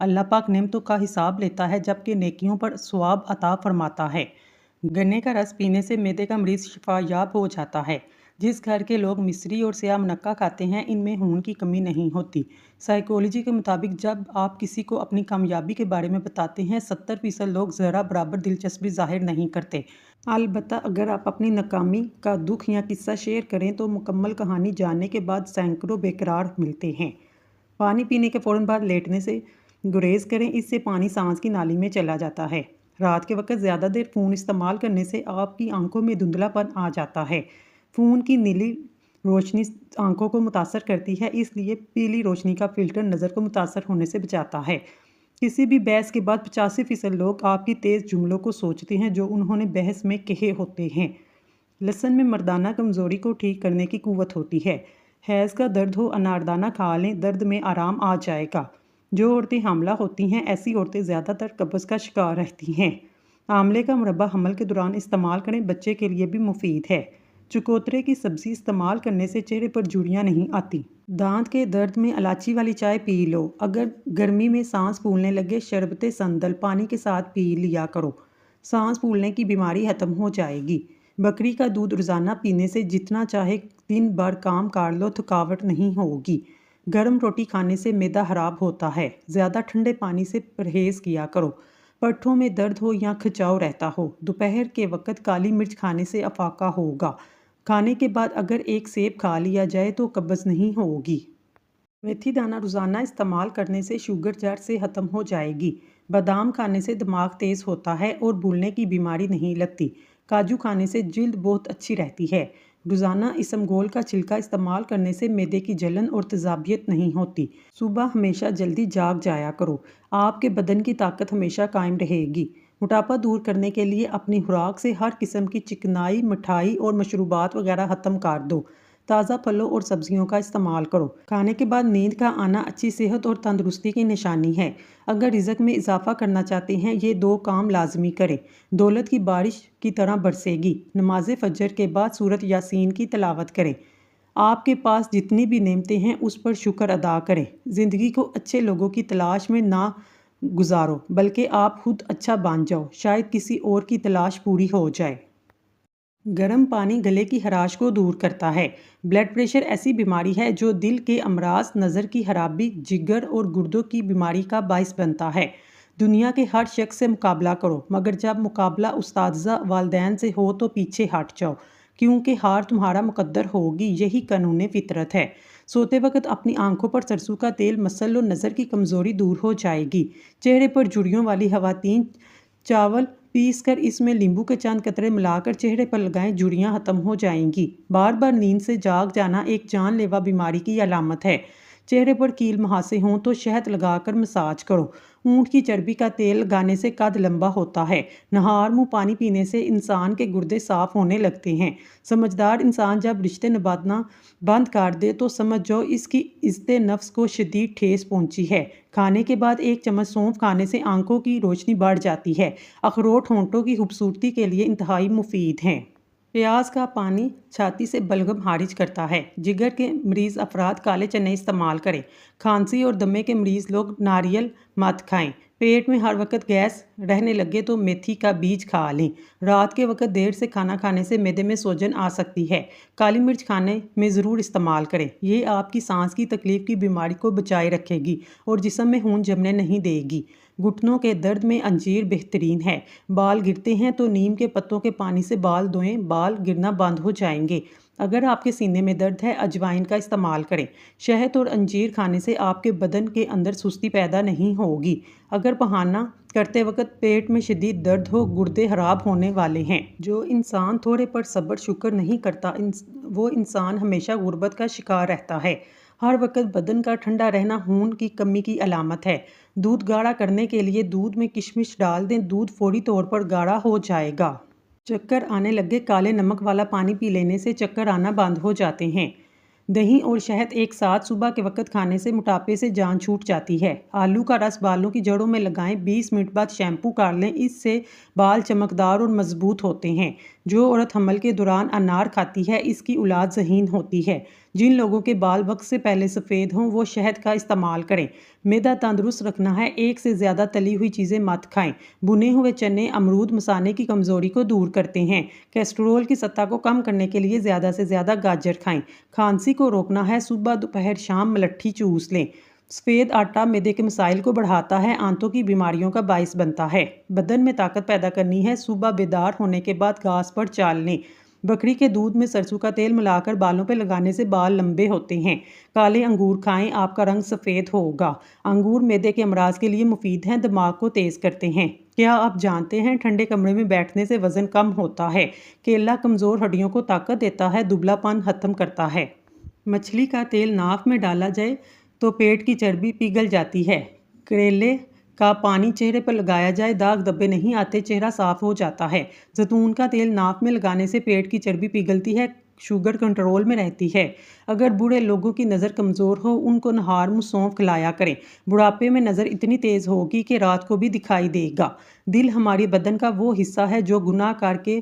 اللہ پاک نعمتوں کا حساب لیتا ہے جبکہ نیکیوں پر ثواب عطا فرماتا ہے۔ گنے کا رس پینے سے معدے کا مریض شفا یاب ہو جاتا ہے۔ جس گھر کے لوگ مصری اور سیاہ منقع کھاتے ہیں ان میں خون کی کمی نہیں ہوتی۔ سائیکولوجی کے مطابق جب آپ کسی کو اپنی کامیابی کے بارے میں بتاتے ہیں 70% لوگ ذرا برابر دلچسپی ظاہر نہیں کرتے۔ البتہ اگر آپ اپنی ناکامی کا دکھ یا قصہ شیئر کریں تو مکمل کہانی جاننے کے بعد سینکڑوں بے قرار ملتے ہیں۔ پانی پینے کے فوراً بعد لیٹنے سے گریز کریں، اس سے پانی سانس کی نالی میں چلا جاتا ہے۔ رات کے وقت زیادہ دیر فون استعمال کرنے سے آپ کی آنکھوں میں دھندلا پن آ جاتا ہے۔ فون کی نیلی روشنی آنکھوں کو متاثر کرتی ہے، اس لیے پیلی روشنی کا فلٹر نظر کو متاثر ہونے سے بچاتا ہے۔ کسی بھی بحث کے بعد 85% لوگ آپ کی تیز جملوں کو سوچتے ہیں جو انہوں نے بحث میں کہے ہوتے ہیں۔ لہسن میں مردانہ کمزوری کو ٹھیک کرنے کی قوت ہوتی ہے۔ حیض کا درد ہو اناردانہ کھا لیں، درد میں آرام آ جائے گا۔ جو عورتیں حاملہ ہوتی ہیں ایسی عورتیں زیادہ تر قبض کا شکار رہتی ہیں۔ آملے کا مربع حمل کے دوران استعمال کریں، بچے کے لیے بھی مفید ہے۔ چکوترے کی سبزی استعمال کرنے سے چہرے پر جھریاں نہیں آتی۔ دانت کے درد میں الائچی والی چائے پی لو۔ اگر گرمی میں سانس پھولنے لگے شربت سندل پانی کے ساتھ پی لیا کرو، سانس پھولنے کی بیماری ختم ہو جائے گی۔ بکری کا دودھ روزانہ پینے سے جتنا چاہے دن بھر کام کر لو تھکاوٹ نہیں ہوگی۔ گرم روٹی کھانے سے معدہ خراب ہوتا ہے، زیادہ ٹھنڈے پانی سے پرہیز کیا کرو۔ پٹھوں میں درد ہو یا کھچاؤ رہتا ہو، دوپہر کے وقت کالی مرچ کھانے سے افاقہ ہوگا۔ کھانے کے بعد اگر ایک سیب کھا لیا جائے تو قبض نہیں ہوگی۔ میتھی دانہ روزانہ استعمال کرنے سے شوگر جڑ سے ختم ہو جائے گی۔ بادام کھانے سے دماغ تیز ہوتا ہے اور بھولنے کی بیماری نہیں لگتی۔ کاجو کھانے سے جلد بہت اچھی رہتی ہے۔ روزانہ اسمگول کا چھلکا استعمال کرنے سے معدے کی جلن اور تیزابیت نہیں ہوتی۔ صبح ہمیشہ جلدی جاگ جایا کرو، آپ کے بدن کی طاقت ہمیشہ قائم رہے گی۔ موٹاپا دور کرنے کے لیے اپنی خوراک سے ہر قسم کی چکنائی، مٹھائی اور مشروبات وغیرہ ختم کر دو۔ تازہ پھلوں اور سبزیوں کا استعمال کرو۔ کھانے کے بعد نیند کا آنا اچھی صحت اور تندرستی کی نشانی ہے۔ اگر رزق میں اضافہ کرنا چاہتے ہیں یہ 2 کام لازمی کریں۔ دولت کی بارش کی طرح برسے گی۔ نماز فجر کے بعد سورۃ یاسین کی تلاوت کریں۔ آپ کے پاس جتنی بھی نعمتیں ہیں اس پر شکر ادا کریں۔ زندگی کو اچھے لوگوں کی تلاش میں نہ گزارو بلکہ آپ خود اچھا بن جاؤ، شاید کسی اور کی تلاش پوری ہو جائے۔ گرم پانی گلے کی خراش کو دور کرتا ہے۔ بلڈ پریشر ایسی بیماری ہے جو دل کے امراض، نظر کی خرابی، جگر اور گردوں کی بیماری کا باعث بنتا ہے۔ دنیا کے ہر شخص سے مقابلہ کرو مگر جب مقابلہ اساتذہ والدین سے ہو تو پیچھے ہٹ جاؤ، کیونکہ ہار تمہارا مقدر ہوگی، یہی قانون فطرت ہے۔ سوتے وقت اپنی آنکھوں پر سرسوں کا تیل مل لو، نظر کی کمزوری دور ہو جائے گی۔ چہرے پر جھریوں والی خواتین چاول پیس کر اس میں لیمبو کے چند قطرے ملا کر چہرے پر لگائیں، جھریاں ختم ہو جائیں گی۔ بار بار نیند سے جاگ جانا ایک جان لیوا بیماری کی علامت ہے۔ چہرے پر کیل مہاسے ہوں تو شہد لگا کر مساج کرو۔ اونٹ کی چربی کا تیل لگانے سے قد لمبا ہوتا ہے۔ نہار منہ پانی پینے سے انسان کے گردے صاف ہونے لگتے ہیں۔ سمجھدار انسان جب رشتے نبھانا بند کر دے تو سمجھ جاؤ اس کی عزت نفس کو شدید ٹھیس پہنچی ہے۔ کھانے کے بعد 1 چمچ سونف کھانے سے آنکھوں کی روشنی بڑھ جاتی ہے۔ اخروٹ ہونٹوں کی خوبصورتی کے لیے انتہائی مفید ہیں۔ پیاز کا پانی چھاتی سے بلغم خارج کرتا ہے۔ جگر کے مریض افراد کالے چنے استعمال کریں۔ کھانسی اور دمے کے مریض لوگ ناریل مت کھائیں۔ پیٹ میں ہر وقت گیس رہنے لگے تو میتھی کا بیج کھا لیں۔ رات کے وقت دیر سے کھانا کھانے سے معدے میں سوجن آ سکتی ہے۔ کالی مرچ کھانے میں ضرور استعمال کریں، یہ آپ کی سانس کی تکلیف کی بیماری کو بچائے رکھے گی اور جسم میں خون جمنے نہیں دے گی۔ گھٹنوں کے درد میں انجیر بہترین ہے۔ بال گرتے ہیں تو نیم کے پتوں کے پانی سے بال دھوئیں، بال گرنا بند ہو جائیں گے۔ اگر آپ کے سینے میں درد ہے اجوائن کا استعمال کریں۔ شہد اور انجیر کھانے سے آپ کے بدن کے اندر سستی پیدا نہیں ہوگی۔ اگر بہانہ کرتے وقت پیٹ میں شدید درد ہو، گردے خراب ہونے والے ہیں۔ جو انسان تھوڑے پر صبر شکر نہیں کرتا وہ انسان ہمیشہ غربت کا شکار رہتا ہے۔ ہر وقت بدن کا ٹھنڈا رہنا خون کی کمی کی علامت ہے۔ دودھ گاڑھا کرنے کے لیے دودھ میں کشمش ڈال دیں، دودھ فوری طور پر گاڑھا ہو جائے گا۔ چکر آنے لگے کالے نمک والا پانی پی لینے سے چکر آنا بند ہو جاتے ہیں۔ دہی اور شہد ایک ساتھ صبح کے وقت کھانے سے موٹاپے سے جان چھوٹ جاتی ہے۔ آلو کا رس بالوں کی جڑوں میں لگائیں، 20 منٹ بعد شیمپو کر لیں، اس سے بال چمکدار اور مضبوط ہوتے ہیں۔ جو عورت حمل کے دوران انار کھاتی ہے اس کی اولاد ذہین ہوتی ہے۔ جن لوگوں کے بال وقت سے پہلے سفید ہوں وہ شہد کا استعمال کریں۔ معدہ تندرست رکھنا ہے، ایک سے زیادہ تلی ہوئی چیزیں مت کھائیں۔ بھنے ہوئے چنے، امرود مثانے کی کمزوری کو دور کرتے ہیں۔ کولیسٹرول کی سطح کو کم کرنے کے لیے زیادہ سے زیادہ گاجر کھائیں۔ کھانسی کو روکنا ہے، صبح دوپہر شام ملٹھی چوس لیں۔ سفید آٹا معدے کے مسائل کو بڑھاتا ہے، آنتوں کی بیماریوں کا باعث بنتا ہے۔ بدن میں طاقت پیدا کرنی ہے، صبح بیدار ہونے کے بعد گھاس پر چال لیں۔ بکری کے دودھ میں سرسوں کا تیل ملا کر بالوں پہ لگانے سے بال لمبے ہوتے ہیں۔ کالے انگور کھائیں، آپ کا رنگ سفید ہوگا۔ انگور معدے کے امراض کے لیے مفید ہیں، دماغ کو تیز کرتے ہیں۔ کیا آپ جانتے ہیں ٹھنڈے کمرے میں بیٹھنے سے وزن کم ہوتا ہے؟ کیلا کمزور ہڈیوں کو طاقت دیتا ہے، دبلا پن ختم کرتا ہے۔ مچھلی کا تیل ناک میں ڈالا جائے تو پیٹ کی چربی پگھل جاتی ہے۔ کریلے کا پانی چہرے پر لگایا جائے، داغ دھبے نہیں آتے، چہرہ صاف ہو جاتا ہے۔ زیتون کا تیل ناک میں لگانے سے پیٹ کی چربی پگھلتی ہے، شوگر کنٹرول میں رہتی ہے۔ اگر بوڑھے لوگوں کی نظر کمزور ہو، ان کو نہار منہ سونف کھلایا کریں۔ بڑھاپے میں نظر اتنی تیز ہوگی کہ رات کو بھی دکھائی دے گا۔ دل ہمارے بدن کا وہ حصہ ہے جو گناہ کر کے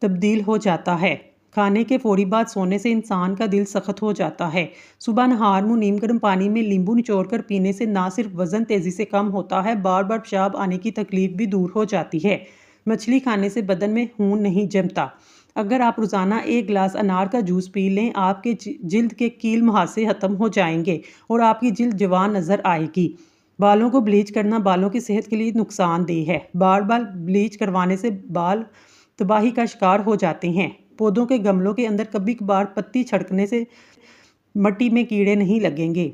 تبدیل ہو جاتا ہے۔ کھانے کے فوری بعد سونے سے انسان کا دل سخت ہو جاتا ہے۔ صبح نہار منہ نیم گرم پانی میں لیمبو نچوڑ کر پینے سے نہ صرف وزن تیزی سے کم ہوتا ہے، بار بار پیشاب آنے کی تکلیف بھی دور ہو جاتی ہے۔ مچھلی کھانے سے بدن میں خون نہیں جمتا۔ اگر آپ روزانہ 1 گلاس انار کا جوس پی لیں، آپ کے جلد کے کیل مہاسے ختم ہو جائیں گے اور آپ کی جلد جوان نظر آئے گی۔ بالوں کو بلیچ کرنا بالوں کی صحت کے لیے نقصان دہ ہے۔ بار بار بلیچ کروانے سے بال تباہی کا شکار ہو جاتے ہیں۔ پودوں کے گملوں کے اندر کبھی کبھار پتی چھڑکنے سے مٹی میں کیڑے نہیں لگیں گے۔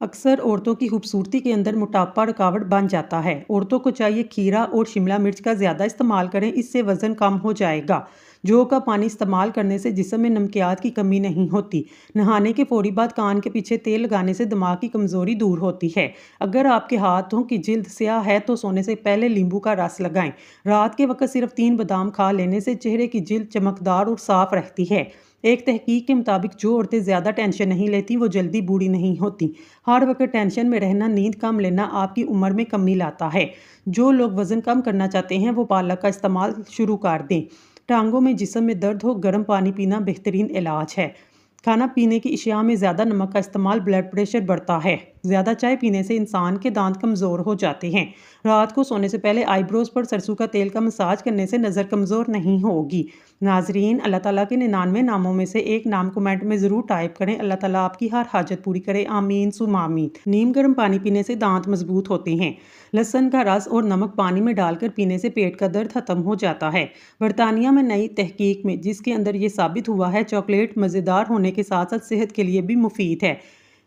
اکثر عورتوں کی خوبصورتی کے اندر موٹاپا رکاوٹ بن جاتا ہے۔ عورتوں کو چاہیے کھیرا اور شملہ مرچ کا زیادہ استعمال کریں، اس سے وزن کم ہو جائے گا۔ جو کا پانی استعمال کرنے سے جسم میں نمکیات کی کمی نہیں ہوتی۔ نہانے کے فوری بعد کان کے پیچھے تیل لگانے سے دماغ کی کمزوری دور ہوتی ہے۔ اگر آپ کے ہاتھوں کی جلد سیاہ ہے تو سونے سے پہلے لیمبو کا رس لگائیں۔ رات کے وقت صرف 3 بادام کھا لینے سے چہرے کی جلد چمکدار اور صاف رہتی ہے۔ ایک تحقیق کے مطابق جو عورتیں زیادہ ٹینشن نہیں لیتی وہ جلدی بوڑھی نہیں ہوتی۔ ہر وقت ٹینشن میں رہنا، نیند کم لینا آپ کی عمر میں کمی لاتا ہے۔ جو لوگ وزن کم کرنا چاہتے ہیں وہ پالک کا استعمال شروع کر دیں۔ ٹانگوں میں جسم میں درد ہو، گرم پانی پینا بہترین علاج ہے۔ کھانا پینے کی اشیاء میں زیادہ نمک کا استعمال بلڈ پریشر بڑھتا ہے۔ زیادہ چائے پینے سے انسان کے دانت کمزور ہو جاتے ہیں۔ رات کو سونے سے پہلے آئی بروز پر سرسوں کا تیل کا مساج کرنے سے نظر کمزور نہیں ہوگی۔ ناظرین، اللہ تعالیٰ کے 99 ناموں میں سے ایک نام کمنٹ میں ضرور ٹائپ کریں۔ اللہ تعالیٰ آپ کی ہر حاجت پوری کرے، آمین ثم آمین۔ نیم گرم پانی پینے سے دانت مضبوط ہوتے ہیں۔ لہسن کا رس اور نمک پانی میں ڈال کر پینے سے پیٹ کا درد ختم ہو جاتا ہے۔ برطانیہ میں نئی تحقیق میں جس کے اندر یہ ثابت ہوا ہے چاکلیٹ مزیدار ہونے کے ساتھ ساتھ صحت کے لیے بھی مفید ہے۔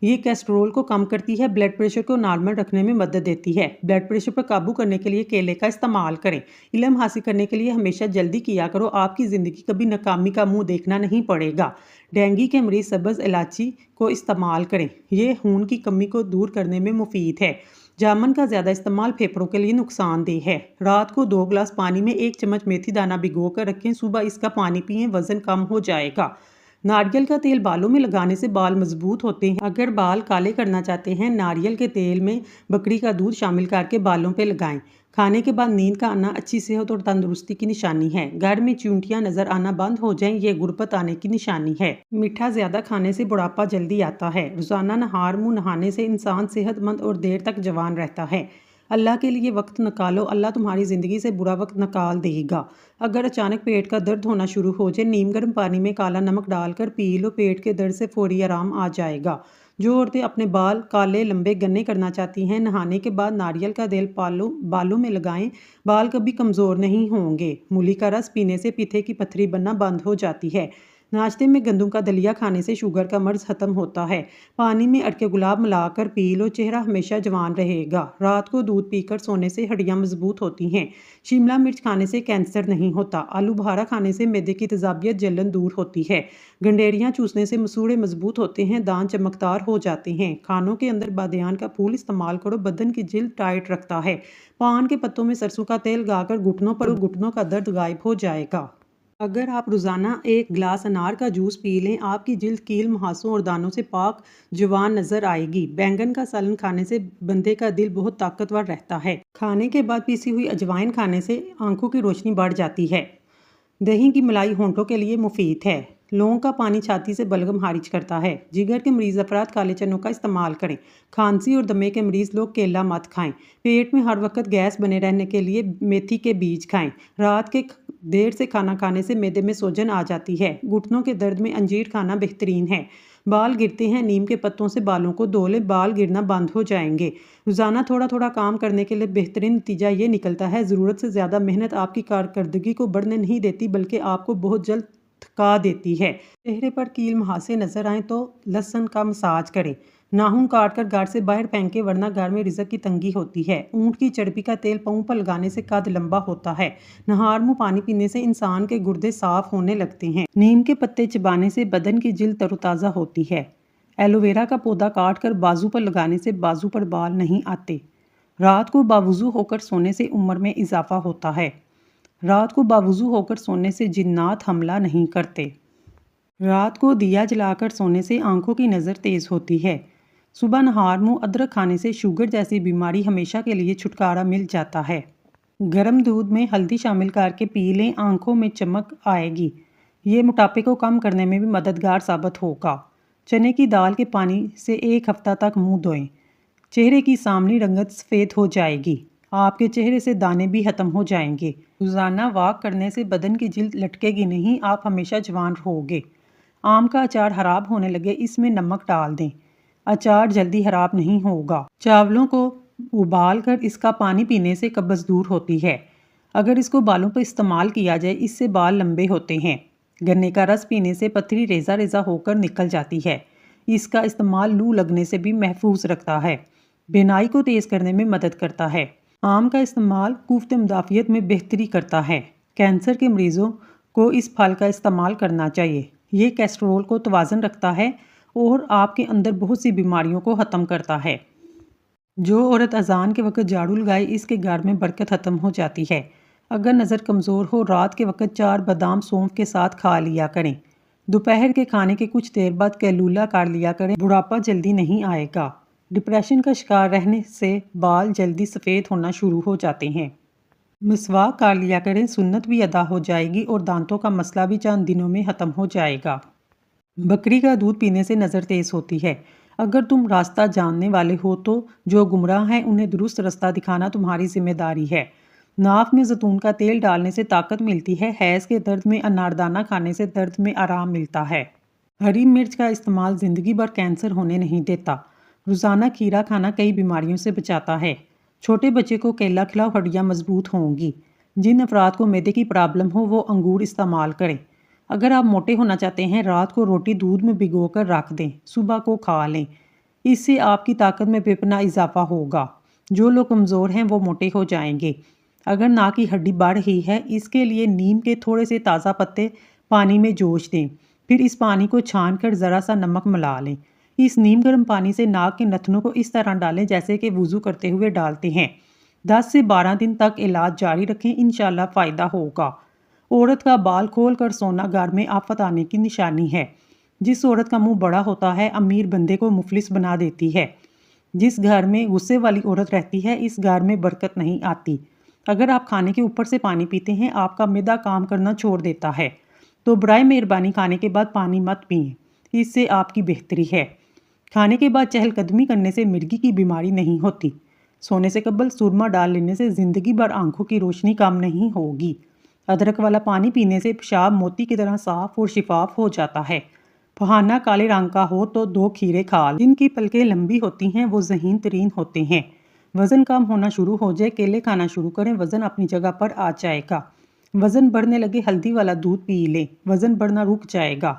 یہ کولیسٹرول کو کم کرتی ہے، بلڈ پریشر کو نارمل رکھنے میں مدد دیتی ہے۔ بلڈ پریشر پر قابو کرنے کے لیے کیلے کا استعمال کریں۔ علم حاصل کرنے کے لیے ہمیشہ جلدی کیا کرو، آپ کی زندگی کبھی ناکامی کا منہ دیکھنا نہیں پڑے گا۔ ڈینگی کے مریض سبز الائچی کو استعمال کریں، یہ خون کی کمی کو دور کرنے میں مفید ہے۔ جامن کا زیادہ استعمال پھیپھڑوں کے لیے نقصان دہ ہے۔ رات کو 2 گلاس پانی میں 1 چمچ میتھی دانہ بھگو کر رکھیں، صبح اس کا پانی پئیں، وزن کم ہو جائے گا۔ ناریل کا تیل بالوں میں لگانے سے بال مضبوط ہوتے ہیں۔ اگر بال کالے کرنا چاہتے ہیں، ناریل کے تیل میں بکری کا دودھ شامل کر کے بالوں پہ لگائیں۔ کھانے کے بعد نیند کا آنا اچھی صحت اور تندرستی کی نشانی ہے۔ گھر میں چونٹیاں نظر آنا بند ہو جائیں، یہ غربت آنے کی نشانی ہے۔ میٹھا زیادہ کھانے سے بڑھاپا جلدی آتا ہے۔ روزانہ نہار منہ نہانے سے انسان صحت مند اور دیر تک جوان رہتا ہے۔ اللہ کے لیے وقت نکالو، اللہ تمہاری زندگی سے برا وقت نکال دے گا۔ اگر اچانک پیٹ کا درد ہونا شروع ہو جائے، نیم گرم پانی میں کالا نمک ڈال کر پی لو، پیٹ کے درد سے فوری آرام آ جائے گا۔ جو عورتیں اپنے بال کالے لمبے گنے کرنا چاہتی ہیں، نہانے کے بعد ناریل کا تیل بالوں میں لگائیں، بال کبھی کمزور نہیں ہوں گے۔ مولی کا رس پینے سے پتھے کی پتھری بننا بند ہو جاتی ہے۔ ناشتے میں گندم کا دلیا کھانے سے شوگر کا مرض ختم ہوتا ہے۔ پانی میں اڑکے گلاب ملا کر پی لو، چہرہ ہمیشہ جوان رہے گا۔ رات کو دودھ پی کر سونے سے ہڈیاں مضبوط ہوتی ہیں۔ شملہ مرچ کھانے سے کینسر نہیں ہوتا۔ آلو بخارا کھانے سے معدے کی تیزابیت جلن دور ہوتی ہے۔ گنڈیریاں چوسنے سے مسوڑھے مضبوط ہوتے ہیں، دانت چمکدار ہو جاتے ہیں۔ کھانوں کے اندر بادیان کا پھول استعمال کرو، بدن کی جلد ٹائٹ رکھتا ہے۔ پان کے پتوں میں سرسوں کا تیل لگا کر گھٹنوں پر گھٹنوں کا درد غائب ہو جائے گا۔ اگر آپ روزانہ 1 گلاس انار کا جوس پی لیں، آپ کی جلد کیل مہاسوں اور دانوں سے پاک جوان نظر آئے گی۔ بینگن کا سالن کھانے سے بندے کا دل بہت طاقتور رہتا ہے۔ کھانے کے بعد پیسی ہوئی اجوائن کھانے سے آنکھوں کی روشنی بڑھ جاتی ہے۔ دہی کی ملائی ہونٹوں کے لیے مفید ہے۔ لونگ کا پانی چھاتی سے بلغم خارج کرتا ہے۔ جگر کے مریض افراد کالے چنوں کا استعمال کریں۔ کھانسی اور دمے کے مریض لوگ کیلا مت کھائیں۔ پیٹ میں ہر وقت گیس بنے رہنے کے لیے میتھی کے بیج کھائیں۔ رات کے دیر سے کھانا کھانے سے معدے میں سوجن آ جاتی ہے۔ گھٹنوں کے درد میں انجیر کھانا بہترین ہے۔ بال گرتے ہیں، نیم کے پتوں سے بالوں کو دھو لیں، بال گرنا بند ہو جائیں گے۔ روزانہ تھوڑا تھوڑا کام کرنے کے لیے بہترین نتیجہ یہ نکلتا ہے۔ ضرورت سے زیادہ محنت آپ کی کارکردگی کو بڑھنے نہیں دیتی بلکہ آپ کو بہت جلد تھکا دیتی ہے۔ چہرے پر کیل مہاسے نظر آئیں تو لہسن کا مساج کریں۔ ناخن کاٹ کر گھر سے باہر پھینکیں ورنہ گھر میں رزق کی تنگی ہوتی ہے۔ اونٹ کی چربی کا تیل پاؤں پر لگانے سے قد لمبا ہوتا ہے۔ نہار منہ پانی پینے سے انسان کے گردے صاف ہونے لگتے ہیں۔ نیم کے پتے چبانے سے بدن کی جلد تر و تازہ ہوتی ہے۔ ایلو ویرا کا پودا کاٹ کر بازو پر لگانے سے بازو پر بال نہیں آتے۔ رات کو باوضو ہو کر سونے سے عمر میں اضافہ ہوتا ہے۔ رات کو باوضو ہو کر سونے سے جنات حملہ نہیں کرتے۔ رات کو دیا جلا کر سونے سے آنکھوں کی نظر تیز ہوتی ہے۔ صبح نہار منہ ادرک کھانے سے شوگر جیسی بیماری ہمیشہ کے لیے چھٹکارا مل جاتا ہے۔ گرم دودھ میں ہلدی شامل کر کے پی لیں، آنکھوں میں چمک آئے گی۔ یہ موٹاپے کو کم کرنے میں بھی مددگار ثابت ہوگا۔ چنے کی دال کے پانی سے 1 ہفتہ تک منہ دھوئیں۔ چہرے کی سامنی رنگت سفید ہو جائے گی۔ آپ کے چہرے سے دانے بھی ختم ہو جائیں گے۔ روزانہ واک کرنے سے بدن کی جلد لٹکے گی نہیں، آپ ہمیشہ جوان رہوگے۔ آم کا اچار خراب ہونے لگے، اس میں نمک ڈال دیں۔ اچار جلدی خراب نہیں ہوگا۔ چاولوں کو ابال کر اس کا پانی پینے سے قبض دور ہوتی ہے۔ اگر اس کو بالوں پر استعمال کیا جائے اس سے بال لمبے ہوتے ہیں۔ گنے کا رس پینے سے پتھری ریزہ ریزہ ہو کر نکل جاتی ہے۔ اس کا استعمال لو لگنے سے بھی محفوظ رکھتا ہے۔ بینائی کو تیز کرنے میں مدد کرتا ہے۔ آم کا استعمال قوت مدافعت میں بہتری کرتا ہے۔ کینسر کے مریضوں کو اس پھل کا استعمال کرنا چاہیے۔ یہ کولیسٹرول کو توازن رکھتا ہے اور آپ کے اندر بہت سی بیماریوں کو ختم کرتا ہے۔ جو عورت اذان کے وقت جھاڑو لگائے اس کے گھر میں برکت ختم ہو جاتی ہے۔ اگر نظر کمزور ہو رات کے وقت 4 بادام سونف کے ساتھ کھا لیا کریں۔ دوپہر کے کھانے کے کچھ دیر بعد قیلولہ کر لیا کریں، بڑھاپا جلدی نہیں آئے گا۔ ڈپریشن کا شکار رہنے سے بال جلدی سفید ہونا شروع ہو جاتے ہیں۔ مسواک کر لیا کریں، سنت بھی ادا ہو جائے گی اور دانتوں کا مسئلہ بھی چند دنوں میں ختم ہو جائے گا۔ بکری کا دودھ پینے سے نظر تیز ہوتی ہے۔ اگر تم راستہ جاننے والے ہو تو جو گمراہ ہیں انہیں درست راستہ دکھانا تمہاری ذمہ داری ہے۔ ناف میں زیتون کا تیل ڈالنے سے طاقت ملتی ہے۔ حیض کے درد میں اناردانہ کھانے سے درد میں آرام ملتا ہے۔ ہری مرچ کا استعمال زندگی بھر کینسر ہونے نہیں دیتا۔ روزانہ کھیرا کھانا کئی بیماریوں سے بچاتا ہے۔ چھوٹے بچے کو کیلا کھلاؤ، ہڈیاں مضبوط ہوں گی۔ جن افراد کو معدے کی پرابلم ہو وہ انگور استعمال کریں۔ اگر آپ موٹے ہونا چاہتے ہیں رات کو روٹی دودھ میں بھگو کر رکھ دیں، صبح کو کھا لیں۔ اس سے آپ کی طاقت میں بے پناہ اضافہ ہوگا۔ جو لوگ کمزور ہیں وہ موٹے ہو جائیں گے۔ اگر ناک کی ہڈی بڑھ رہی ہے اس کے لیے نیم کے تھوڑے سے تازہ پتے پانی میں جوش دیں، پھر اس پانی کو چھان کر ذرا سا نمک ملا لیں۔ اس نیم گرم پانی سے ناک کے نتنوں کو اس طرح ڈالیں جیسے کہ وضو کرتے ہوئے ڈالتے ہیں۔ 10 سے 12 دن تک علاج جاری رکھیں، انشاءاللہ فائدہ ہوگا۔ عورت کا بال کھول کر سونا گھر میں آفت آنے کی نشانی ہے۔ جس عورت کا منہ بڑا ہوتا ہے امیر بندے کو مفلس بنا دیتی ہے۔ جس گھر میں غصے والی عورت رہتی ہے اس گھر میں برکت نہیں آتی۔ اگر آپ کھانے کے اوپر سے پانی پیتے ہیں آپ کا معدہ کام کرنا چھوڑ دیتا ہے، تو برائے مہربانی کھانے کے بعد پانی مت پئیں، اس سے آپ کی بہتری ہے۔ کھانے کے بعد چہل قدمی کرنے سے مرگی کی بیماری نہیں ہوتی۔ سونے سے قبل سرما ڈال لینے سے زندگی بھر آنکھوں کی روشنی کم نہیں ہوگی۔ ادرک والا پانی پینے سے پیشاب موتی کی طرح صاف اور شفاف ہو جاتا ہے۔ پہاڑ کالے رنگ کا ہو تو 2 کھیرے کھا لیں۔ جن کی پلکیں لمبی ہوتی ہیں وہ ذہین ترین ہوتے ہیں۔ وزن کم ہونا شروع ہو جائے کیلے کھانا شروع کریں، وزن اپنی جگہ پر آ جائے گا۔ وزن بڑھنے لگے ہلدی والا دودھ پی لیں، وزن بڑھنا رک جائے گا۔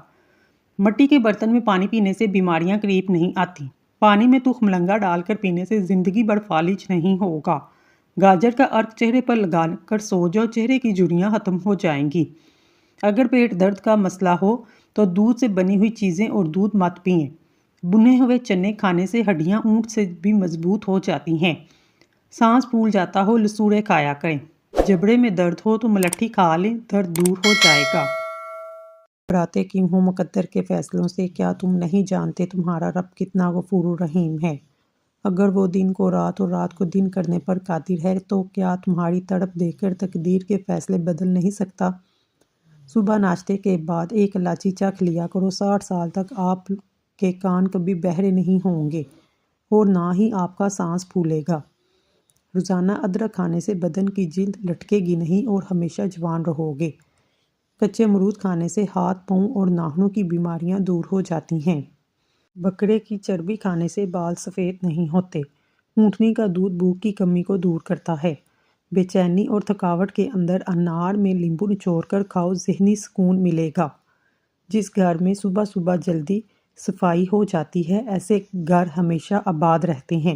مٹی کے برتن میں پانی پینے سے بیماریاں قریب نہیں آتی۔ پانی میں تخم مرنگا ڈال کر پینے سے زندگی بھر فالج نہیں ہوگا۔ گاجر کا عرق چہرے پر لگا کر سو جاؤ، چہرے کی جھریاں ختم ہو جائیں گی۔ اگر پیٹ درد کا مسئلہ ہو تو دودھ سے بنی ہوئی چیزیں اور دودھ مت پئیں۔ بنے ہوئے چنے کھانے سے ہڈیاں اونٹ سے بھی مضبوط ہو جاتی ہیں۔ سانس پھول جاتا ہو لسوڑے کھایا کریں۔ جبڑے میں درد ہو تو ملٹھی کھا لیں، درد دور ہو جائے گا۔ گھبراتے کیوں ہو مقدر کے فیصلوں سے؟ کیا تم نہیں جانتے تمہارا رب کتنا غفور و رحیم ہے؟ اگر وہ دن کو رات اور رات کو دن کرنے پر قادر ہے تو کیا تمہاری تڑپ دیکھ کر تقدیر کے فیصلے بدل نہیں سکتا؟ صبح ناشتے کے بعد ایک الائچی چکھ لیا کرو، 60 سال تک آپ کے کان کبھی بہرے نہیں ہوں گے اور نہ ہی آپ کا سانس پھولے گا۔ روزانہ ادرک کھانے سے بدن کی جلد لٹکے گی نہیں اور ہمیشہ جوان رہو گے۔ کچے امرود کھانے سے ہاتھ، پاؤں اور ناخنوں کی بیماریاں دور ہو جاتی ہیں۔ بکرے کی چربی کھانے سے بال سفید نہیں ہوتے۔ اونٹنی کا دودھ بھوک کی کمی کو دور کرتا ہے۔ بے چینی اور تھکاوٹ کے اندر انار میں لیمبو نچوڑ کر کھاؤ، ذہنی سکون ملے گا۔ جس گھر میں صبح صبح جلدی صفائی ہو جاتی ہے، ایسے گھر ہمیشہ آباد رہتے ہیں۔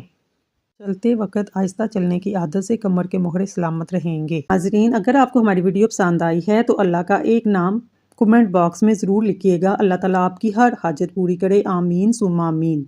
چلتے وقت آہستہ چلنے کی عادت سے کمر کے موہرے سلامت رہیں گے۔ ناظرین، اگر آپ کو ہماری ویڈیو پسند آئی ہے تو اللہ کا ایک نام کمنٹ باکس میں ضرور لکھیے گا۔ اللہ تعالیٰ آپ کی ہر حاجت پوری کرے، آمین ثم آمین۔